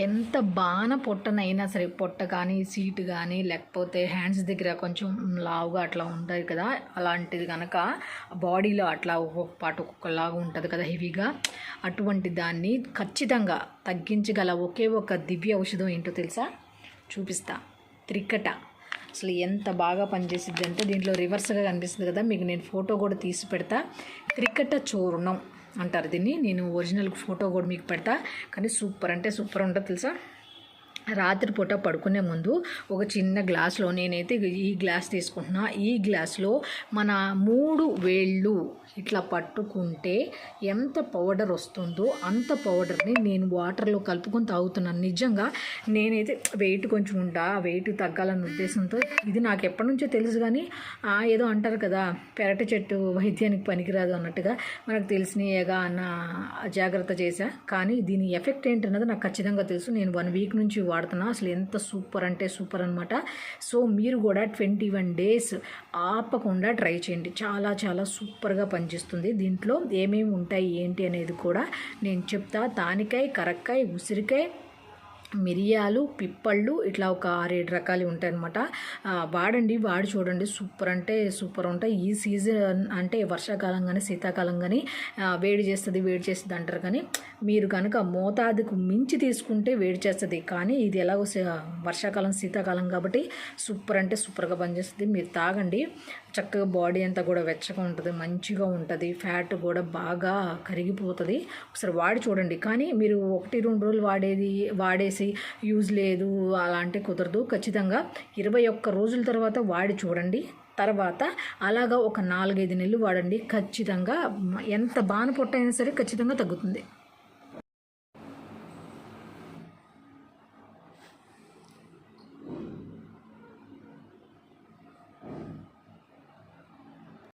ఎంత బాన పొట్టనైనా సరే, పొట్ట కానీ సీటు కానీ లేకపోతే హ్యాండ్స్ దగ్గర కొంచెం లావుగా అట్లా ఉంటుంది కదా, అలాంటిది కనుక బాడీలో అట్లా ఒక్కొక్క పాటు ఒక్కొక్కలాగా ఉంటుంది కదా హెవీగా, అటువంటి దాన్ని ఖచ్చితంగా తగ్గించగల ఒకే ఒక దివ్య ఔషధం ఏంటో తెలుసా? చూపిస్తా. త్రికట. అసలు ఎంత బాగా పనిచేసిద్ది అంటే దీంట్లో రివర్స్గా కనిపిస్తుంది కదా, మీకు నేను ఫోటో కూడా తీసి పెడతా. త్రికట చూర్ణం అంటారు దీన్ని. నేను ఒరిజినల్ ఫోటో కూడా మీకు పెడతా. కానీ సూపర్ అంటే సూపర్ ఉంటుంది తెలుసా. రాత్రిపూట పడుకునే ముందు ఒక చిన్న గ్లాస్లో, నేనైతే ఈ గ్లాస్ తీసుకుంటున్నా, ఈ గ్లాస్లో మన 3 వేళ్ళు ఇట్లా పట్టుకుంటే ఎంత పౌడర్ వస్తుందో అంత పౌడర్ని నేను వాటర్లో కలుపుకొని తాగుతున్నాను. నిజంగా నేనైతే వెయిట్ కొంచెం వెయిట్ తగ్గాలన్న ఉద్దేశంతో, ఇది నాకు ఎప్పటి నుంచో తెలుసు. కానీ ఏదో అంటారు కదా, పెరటి చెట్టు వైద్యానికి పనికిరాదు అన్నట్టుగా మనకు తెలిసినయేగా అన్న జాగ్రత్త చేశా. కానీ దీని ఎఫెక్ట్ ఏంటన్నది నాకు ఖచ్చితంగా తెలుసు. నేను 1 వీక్ నుంచి వాడుతున్నా. అసలు ఎంత సూపర్ అంటే సూపర్ అనమాట. సో మీరు కూడా 21 డేస్ ఆపకుండా ట్రై చేయండి. చాలా చాలా సూపర్గా పనిచేస్తుంది. దీంట్లో ఏమేమి ఉంటాయి ఏంటి అనేది కూడా నేను చెప్తా. తానికాయ, కరక్కాయ, ఉసిరికాయ, మిరియాలు, పిప్పళ్ళు, ఇట్లా ఒక 6-7 రకాలు ఉంటాయి అనమాట. వాడండి, వాడి చూడండి. సూపర్ అంటే సూపర్ ఉంటాయి. ఈ సీజన్ అంటే వర్షాకాలం కానీ శీతాకాలం కానీ వేడి చేస్తుంది అంటారు. కానీ మీరు కనుక మోతాదుకు మించి తీసుకుంటే వేడి చేస్తుంది. కానీ ఇది ఎలాగో వర్షాకాలం శీతాకాలం కాబట్టి సూపర్ అంటే సూపర్గా పనిచేస్తుంది. మీరు తాగండి. చక్కగా బాడీ అంతా కూడా వెచ్చగా ఉంటుంది, మంచిగా ఉంటుంది. ఫ్యాట్ కూడా బాగా కరిగిపోతుంది. ఒకసారి వాడి చూడండి. కానీ మీరు 1-2 రోజులు వాడేసి యూజ్ లేదు అలాంటి కుదరదు. ఖచ్చితంగా 21 రోజుల తర్వాత వాడి చూడండి. తర్వాత అలాగా ఒక 4-5 నెలలు వాడండి. ఖచ్చితంగా ఎంత బాన పొట్టైనా సరే ఖచ్చితంగా తగ్గుతుంది.